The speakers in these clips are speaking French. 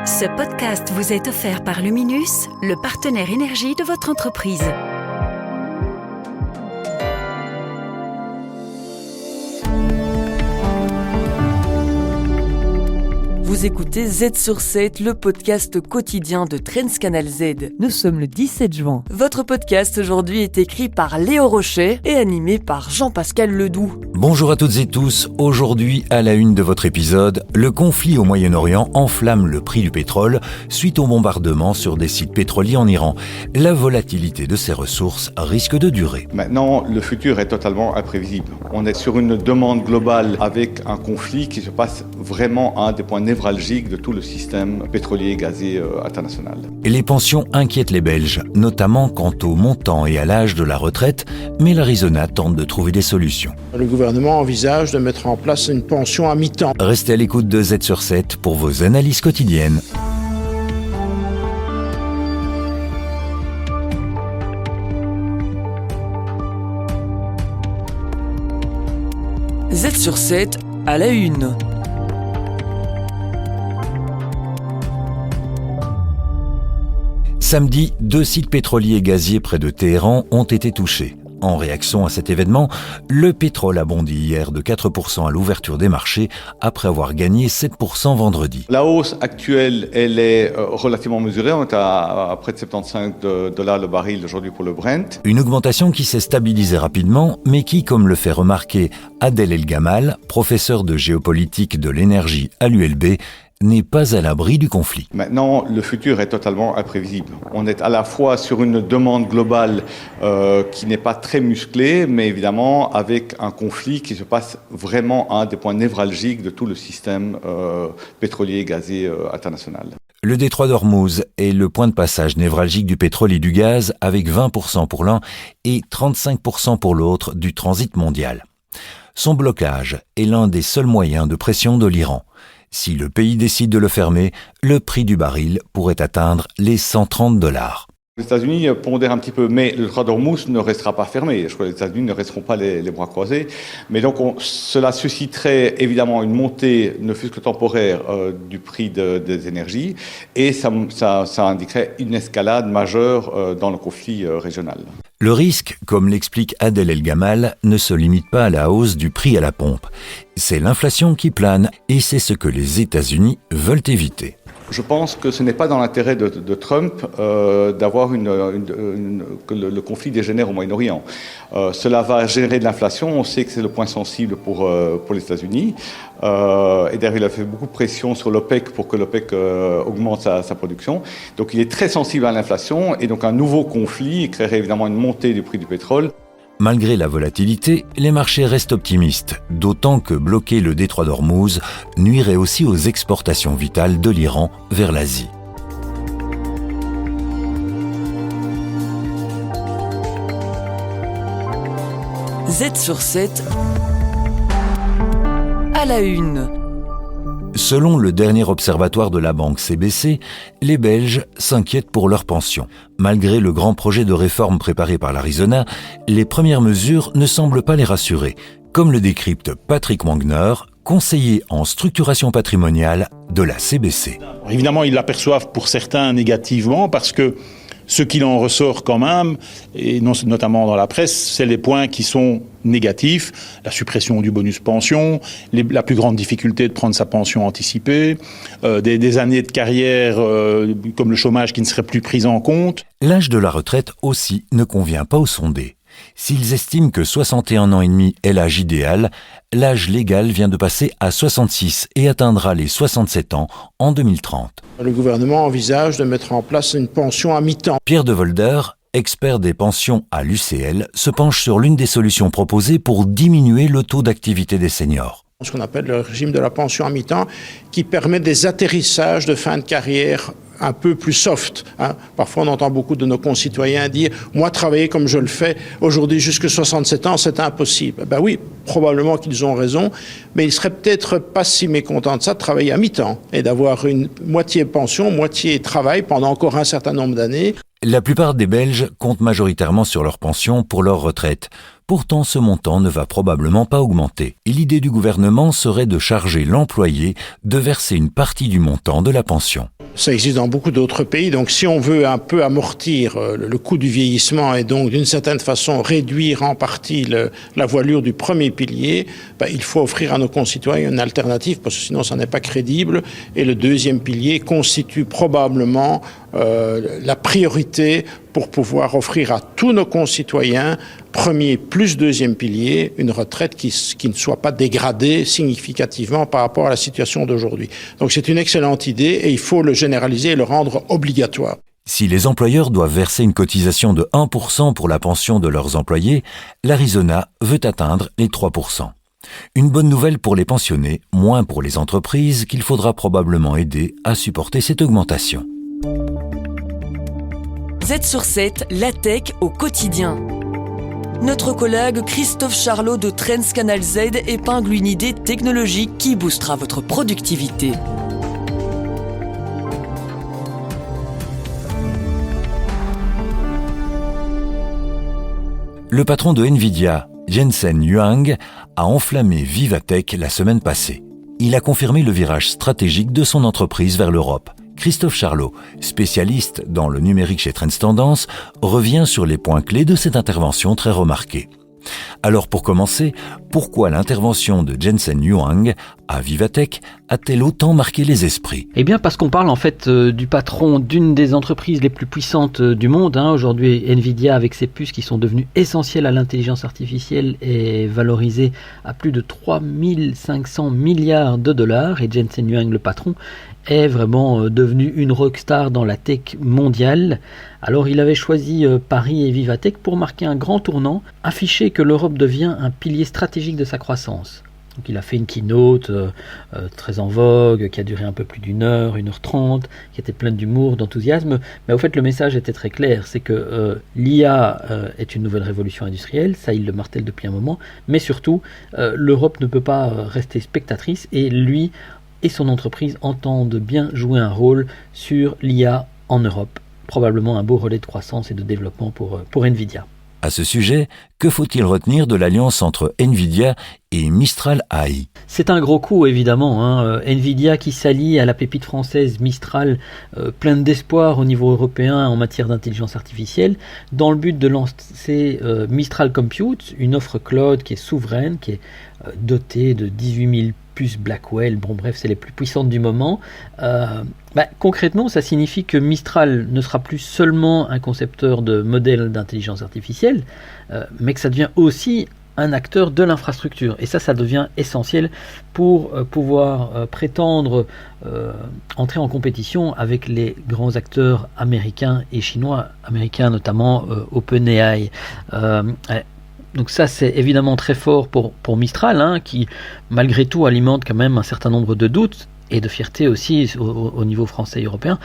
Ce podcast vous est offert par Luminus, le partenaire énergie de votre entreprise. Vous écoutez Z sur 7, le podcast quotidien de Trendscanal Z. Nous sommes le 17 juin. Votre podcast aujourd'hui est écrit par Léo Rochet et animé par Jean-Pascal Ledoux. Bonjour à toutes et tous. Aujourd'hui, à la une de votre épisode, le conflit au Moyen-Orient enflamme le prix du pétrole suite au bombardement sur des sites pétroliers en Iran. La volatilité de ces ressources risque de durer. Maintenant, le futur est totalement imprévisible. On est sur une demande globale avec un conflit qui se passe vraiment à un des points névralgiques de tout le système pétrolier et gazier international. Et les pensions inquiètent les Belges, notamment quant au montant et à l'âge de la retraite, mais l'Arizona tente de trouver des solutions. Le gouvernement envisage de mettre en place une pension à mi-temps. Restez à l'écoute de Z sur 7 pour vos analyses quotidiennes. Z sur 7 à la une. Samedi, 2 sites pétroliers et gaziers près de Téhéran ont été touchés. En réaction à cet événement, le pétrole a bondi hier de 4% à l'ouverture des marchés après avoir gagné 7% vendredi. La hausse actuelle, elle est relativement mesurée. On est à près de $75 le baril aujourd'hui pour le Brent. Une augmentation qui s'est stabilisée rapidement, mais qui, comme le fait remarquer Adel El Gamal, professeur de géopolitique de l'énergie à l'ULB, n'est pas à l'abri du conflit. Maintenant, le futur est totalement imprévisible. On est à la fois sur une demande globale qui n'est pas très musclée, mais évidemment avec un conflit qui se passe vraiment à un des points névralgiques de tout le système pétrolier et gazier international. Le détroit d'Ormuz est le point de passage névralgique du pétrole et du gaz, avec 20% pour l'un et 35% pour l'autre du transit mondial. Son blocage est l'un des seuls moyens de pression de l'Iran. Si le pays décide de le fermer, le prix du baril pourrait atteindre les $130. Les États-Unis pondèrent un petit peu, mais le détroit d'Ormuz ne restera pas fermé. Je crois que les États-Unis ne resteront pas les bras croisés. Mais donc, cela susciterait évidemment une montée, ne fût-ce que temporaire, du prix des énergies, et ça indiquerait une escalade majeure dans le conflit régional. Le risque, comme l'explique Adel El Gamal, ne se limite pas à la hausse du prix à la pompe. C'est l'inflation qui plane, et c'est ce que les États-Unis veulent éviter. Je pense que ce n'est pas dans l'intérêt de Trump d'avoir que le conflit dégénère au Moyen-Orient. Cela va générer de l'inflation. On sait que c'est le point sensible pour les États-Unis. Et d'ailleurs, il a fait beaucoup de pression sur l'OPEC pour que l'OPEC augmente sa production. Donc, il est très sensible à l'inflation. Et donc, un nouveau conflit créerait évidemment une montée du prix du pétrole. Malgré la volatilité, les marchés restent optimistes, d'autant que bloquer le détroit d'Ormuz nuirait aussi aux exportations vitales de l'Iran vers l'Asie. Z sur 7 à la une. Selon le dernier observatoire de la banque CBC, les Belges s'inquiètent pour leurs pensions. Malgré le grand projet de réforme préparé par l'Arizona, les premières mesures ne semblent pas les rassurer, comme le décrypte Patrick Wagner, conseiller en structuration patrimoniale de la CBC. Évidemment, ils l'aperçoivent pour certains négativement parce que ce qu'il en ressort quand même, et notamment dans la presse, c'est les points qui sont négatifs, la suppression du bonus pension, la plus grande difficulté de prendre sa pension anticipée, des années de carrière comme le chômage qui ne serait plus pris en compte. L'âge de la retraite aussi ne convient pas aux sondés. S'ils estiment que 61 ans et demi est l'âge idéal, l'âge légal vient de passer à 66 et atteindra les 67 ans en 2030. Le gouvernement envisage de mettre en place une pension à mi-temps. Pierre de Volder, expert des pensions à l'UCL, se penche sur l'une des solutions proposées pour diminuer le taux d'activité des seniors. Ce qu'on appelle le régime de la pension à mi-temps, qui permet des atterrissages de fin de carrière un peu plus soft. Parfois, on entend beaucoup de nos concitoyens dire « Moi, travailler comme je le fais aujourd'hui jusqu'à 67 ans, c'est impossible. » Ben oui, probablement qu'ils ont raison, mais ils seraient peut-être pas si mécontents de ça, de travailler à mi-temps et d'avoir une moitié pension, moitié travail pendant encore un certain nombre d'années. La plupart des Belges comptent majoritairement sur leur pension pour leur retraite. Pourtant, ce montant ne va probablement pas augmenter. Et l'idée du gouvernement serait de charger l'employé de verser une partie du montant de la pension. Ça existe dans beaucoup d'autres pays. Donc, si on veut un peu amortir le coût du vieillissement et donc, d'une certaine façon, réduire en partie la voilure du premier pilier, il faut offrir à nos concitoyens une alternative parce que sinon, ça n'est pas crédible. Et le deuxième pilier constitue probablement la priorité pour pouvoir offrir à tous nos concitoyens, premier plus deuxième pilier, une retraite qui ne soit pas dégradée significativement par rapport à la situation d'aujourd'hui. Donc c'est une excellente idée et il faut le généraliser et le rendre obligatoire. Si les employeurs doivent verser une cotisation de 1% pour la pension de leurs employés, l'Arizona veut atteindre les 3%. Une bonne nouvelle pour les pensionnés, moins pour les entreprises qu'il faudra probablement aider à supporter cette augmentation. Z sur 7, la tech au quotidien. Notre collègue Christophe Charlot de Trends Canal Z épingle une idée technologique qui boostera votre productivité. Le patron de Nvidia, Jensen Huang, a enflammé Vivatech la semaine passée. Il a confirmé le virage stratégique de son entreprise vers l'Europe. Christophe Charlot, spécialiste dans le numérique chez Trends Tendance, revient sur les points clés de cette intervention très remarquée. Alors pour commencer, pourquoi l'intervention de Jensen Huang à Vivatech a-t-elle autant marqué les esprits ? Eh bien parce qu'on parle en fait du patron d'une des entreprises les plus puissantes du monde. Aujourd'hui, Nvidia avec ses puces qui sont devenues essentielles à l'intelligence artificielle est valorisée à plus de 3500 milliards de dollars et Jensen Huang, le patron, est vraiment devenu une rockstar dans la tech mondiale. Alors il avait choisi Paris et Vivatech pour marquer un grand tournant, afficher que l'Europe devient un pilier stratégique de sa croissance. Donc il a fait une keynote très en vogue, qui a duré un peu plus d'une heure, 1h30, qui était pleine d'humour, d'enthousiasme. Mais au fait le message était très clair, c'est que l'IA est une nouvelle révolution industrielle, ça il le martèle depuis un moment, mais surtout l'Europe ne peut pas rester spectatrice et lui et son entreprise entendent bien jouer un rôle sur l'IA en Europe. Probablement un beau relais de croissance et de développement pour Nvidia. À ce sujet, que faut-il retenir de l'alliance entre Nvidia et Mistral AI ? C'est un gros coup évidemment. Nvidia qui s'allie à la pépite française Mistral, pleine d'espoir au niveau européen en matière d'intelligence artificielle, dans le but de lancer Mistral Compute, une offre cloud qui est souveraine, qui est dotée de 18 000 puces Blackwell, bon bref, c'est les plus puissantes du moment. Concrètement, ça signifie que Mistral ne sera plus seulement un concepteur de modèles d'intelligence artificielle, mais que ça devient aussi un acteur de l'infrastructure. Et ça devient essentiel pour pouvoir prétendre entrer en compétition avec les grands acteurs américains et chinois, américains notamment OpenAI. Donc ça c'est évidemment très fort pour Mistral, qui malgré tout alimente quand même un certain nombre de doutes et de fierté aussi au niveau français et européen.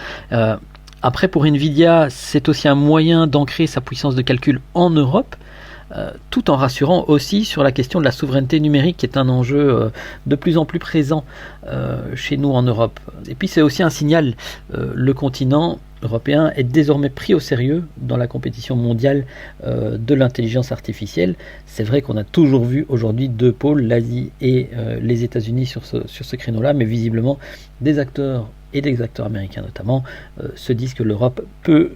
Après pour Nvidia c'est aussi un moyen d'ancrer sa puissance de calcul en Europe, tout en rassurant aussi sur la question de la souveraineté numérique qui est un enjeu de plus en plus présent chez nous en Europe. Et puis c'est aussi un signal, le continent européen est désormais pris au sérieux dans la compétition mondiale de l'intelligence artificielle. C'est vrai qu'on a toujours vu aujourd'hui deux pôles, l'Asie et les États-Unis sur ce créneau-là, mais visiblement des acteurs et des acteurs américains notamment se disent que l'Europe peut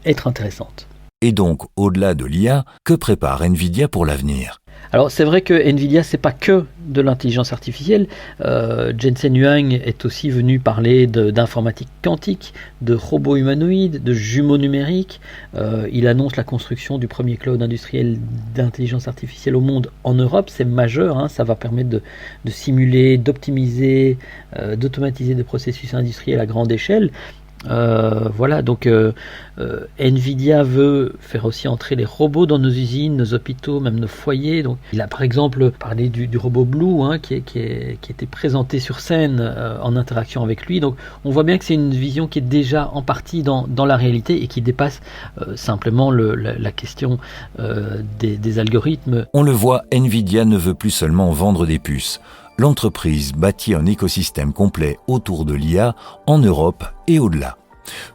être intéressante. Et donc, au-delà de l'IA, que prépare Nvidia pour l'avenir ? Alors c'est vrai que Nvidia c'est pas que de l'intelligence artificielle. Jensen Huang est aussi venu parler d'informatique quantique, de robots humanoïdes, de jumeaux numériques. Il annonce la construction du premier cloud industriel d'intelligence artificielle au monde en Europe. C'est majeur, ça va permettre de simuler, d'optimiser, d'automatiser des processus industriels à grande échelle. Donc Nvidia veut faire aussi entrer les robots dans nos usines, nos hôpitaux, même nos foyers. Donc, il a par exemple parlé du robot Blue qui était présenté sur scène en interaction avec lui. Donc on voit bien que c'est une vision qui est déjà en partie dans la réalité et qui dépasse simplement la question des algorithmes. On le voit, Nvidia ne veut plus seulement vendre des puces. L'entreprise bâtit un écosystème complet autour de l'IA en Europe et au-delà.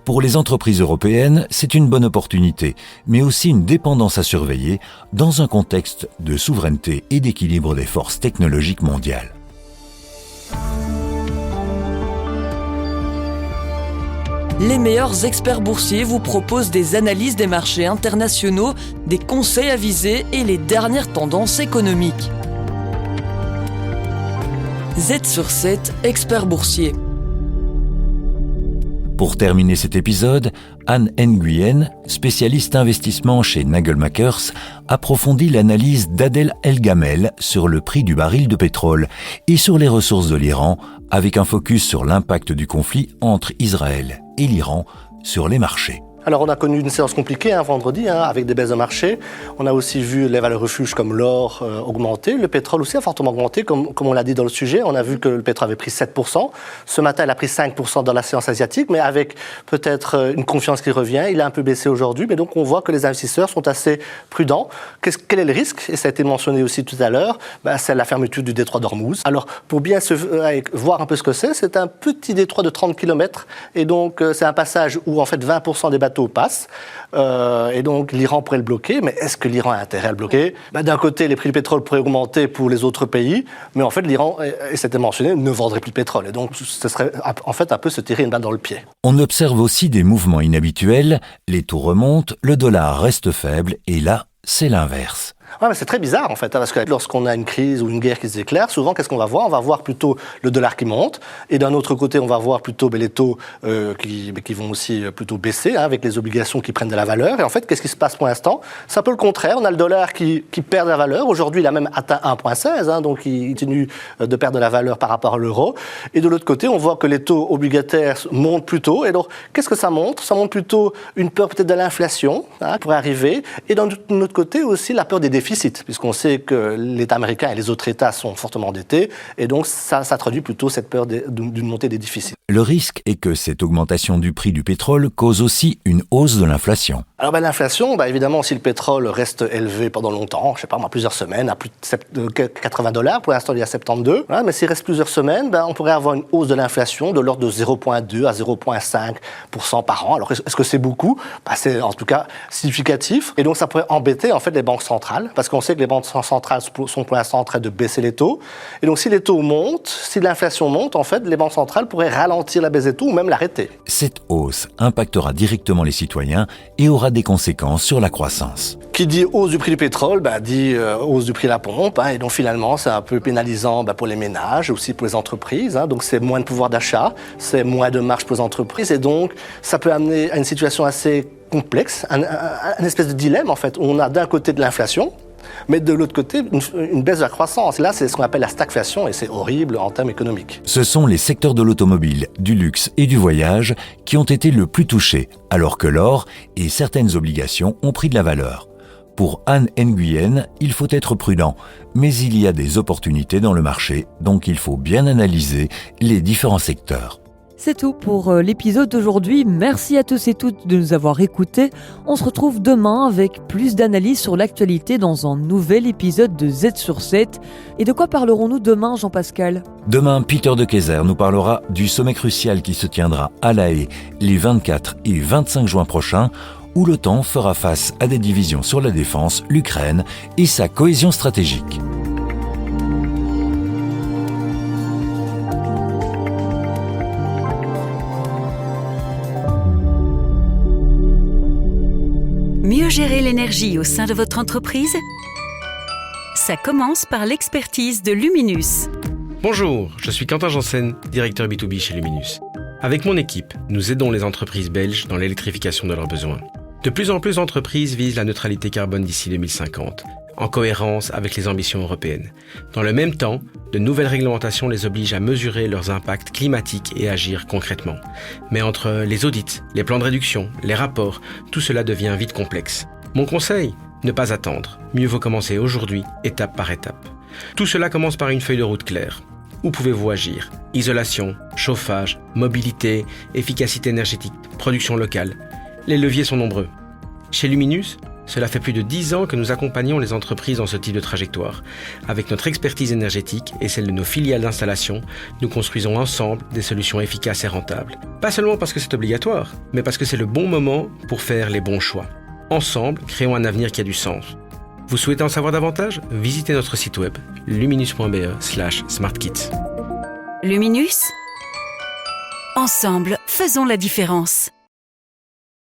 Pour les entreprises européennes, c'est une bonne opportunité, mais aussi une dépendance à surveiller dans un contexte de souveraineté et d'équilibre des forces technologiques mondiales. Les meilleurs experts boursiers vous proposent des analyses des marchés internationaux, des conseils avisés et les dernières tendances économiques. Z sur 7, expert boursier. Pour terminer cet épisode, Anne Nguyen, spécialiste investissement chez Nagelmakers, approfondit l'analyse d'Adel El-Gamel sur le prix du baril de pétrole et sur les ressources de l'Iran, avec un focus sur l'impact du conflit entre Israël et l'Iran sur les marchés. Alors on a connu une séance compliquée vendredi avec des baisses de marché. On a aussi vu les valeurs refuges comme l'or augmenter. Le pétrole aussi a fortement augmenté, comme on l'a dit dans le sujet. On a vu que le pétrole avait pris 7%. Ce matin, il a pris 5% dans la séance asiatique, mais avec peut-être une confiance qui revient. Il a un peu baissé aujourd'hui, mais donc on voit que les investisseurs sont assez prudents. Quel est le risque ? Et ça a été mentionné aussi tout à l'heure, c'est la fermeture du détroit d'Ormuz. Alors pour bien voir un peu ce que c'est un petit détroit de 30 km. Et donc c'est un passage où en fait 20% des bateaux passe, et donc l'Iran pourrait le bloquer, mais est-ce que l'Iran a intérêt à le bloquer ? D'un côté, les prix du pétrole pourraient augmenter pour les autres pays, mais en fait l'Iran, et c'était mentionné, ne vendrait plus de pétrole, et donc ce serait en fait un peu se tirer une balle dans le pied. On observe aussi des mouvements inhabituels, les taux remontent, le dollar reste faible, et là, c'est l'inverse. Ouais, mais c'est très bizarre en fait, parce que lorsqu'on a une crise ou une guerre qui se déclare, souvent qu'est-ce qu'on va voir ? On va voir plutôt le dollar qui monte, et d'un autre côté on va voir plutôt les taux qui vont aussi plutôt baisser, avec les obligations qui prennent de la valeur. Et en fait, qu'est-ce qui se passe pour l'instant ? C'est un peu le contraire, on a le dollar qui perd de la valeur. Aujourd'hui il a même atteint 1,16, donc il continue de perdre de la valeur par rapport à l'euro. Et de l'autre côté on voit que les taux obligataires montent plutôt. Et donc qu'est-ce que ça montre ? Ça montre plutôt une peur peut-être de l'inflation pourrait arriver, et d'un autre côté aussi la peur des déficits, puisqu'on sait que l'État américain et les autres États sont fortement endettés, et donc ça traduit plutôt cette peur d'une montée des déficits. Le risque est que cette augmentation du prix du pétrole cause aussi une hausse de l'inflation. Alors l'inflation, évidemment, si le pétrole reste élevé pendant longtemps, plusieurs semaines, à plus de $80, pour l'instant il y a 72, mais s'il reste plusieurs semaines, on pourrait avoir une hausse de l'inflation de l'ordre de 0,2 à 0,5% par an. Alors est-ce que c'est beaucoup ? C'est en tout cas significatif, et donc ça pourrait embêter en fait les banques centrales, parce qu'on sait que les banques centrales sont pour l'instant en train de baisser les taux, et donc si les taux montent, si l'inflation monte, en fait les banques centrales pourraient ralentir la baisse des taux ou même l'arrêter. Cette hausse impactera directement les citoyens et aura des conséquences sur la croissance. Qui dit hausse du prix du pétrole, dit hausse du prix de la pompe, et donc finalement c'est un peu pénalisant pour les ménages, aussi pour les entreprises, donc c'est moins de pouvoir d'achat, c'est moins de marge pour les entreprises, et donc ça peut amener à une situation assez complexe, un espèce de dilemme en fait, où on a d'un côté de l'inflation, mais de l'autre côté, une baisse de la croissance. Là, c'est ce qu'on appelle la stagflation, et c'est horrible en termes économiques. Ce sont les secteurs de l'automobile, du luxe et du voyage qui ont été le plus touchés, alors que l'or et certaines obligations ont pris de la valeur. Pour Anne Nguyen, il faut être prudent, mais il y a des opportunités dans le marché, donc il faut bien analyser les différents secteurs. C'est tout pour l'épisode d'aujourd'hui. Merci à tous et toutes de nous avoir écoutés. On se retrouve demain avec plus d'analyses sur l'actualité dans un nouvel épisode de Z sur 7. Et de quoi parlerons-nous demain, Jean-Pascal ? Demain, Peter de Keyser nous parlera du sommet crucial qui se tiendra à La Haye les 24 et 25 juin prochains, où l'OTAN fera face à des divisions sur la défense, l'Ukraine et sa cohésion stratégique. Mieux gérer l'énergie au sein de votre entreprise ? Ça commence par l'expertise de Luminus. Bonjour, je suis Quentin Janssen, directeur B2B chez Luminus. Avec mon équipe, nous aidons les entreprises belges dans l'électrification de leurs besoins. De plus en plus d'entreprises visent la neutralité carbone d'ici 2050, en cohérence avec les ambitions européennes. Dans le même temps, de nouvelles réglementations les obligent à mesurer leurs impacts climatiques et agir concrètement. Mais entre les audits, les plans de réduction, les rapports, tout cela devient vite complexe. Mon conseil ? Ne pas attendre. Mieux vaut commencer aujourd'hui, étape par étape. Tout cela commence par une feuille de route claire. Où pouvez-vous agir ? Isolation, chauffage, mobilité, efficacité énergétique, production locale. Les leviers sont nombreux. Chez Luminus, cela fait plus de 10 ans que nous accompagnons les entreprises dans ce type de trajectoire. Avec notre expertise énergétique et celle de nos filiales d'installation, nous construisons ensemble des solutions efficaces et rentables. Pas seulement parce que c'est obligatoire, mais parce que c'est le bon moment pour faire les bons choix. Ensemble, créons un avenir qui a du sens. Vous souhaitez en savoir davantage ? Visitez notre site web luminus.be/smartkits. Luminus, Ensemble, faisons la différence.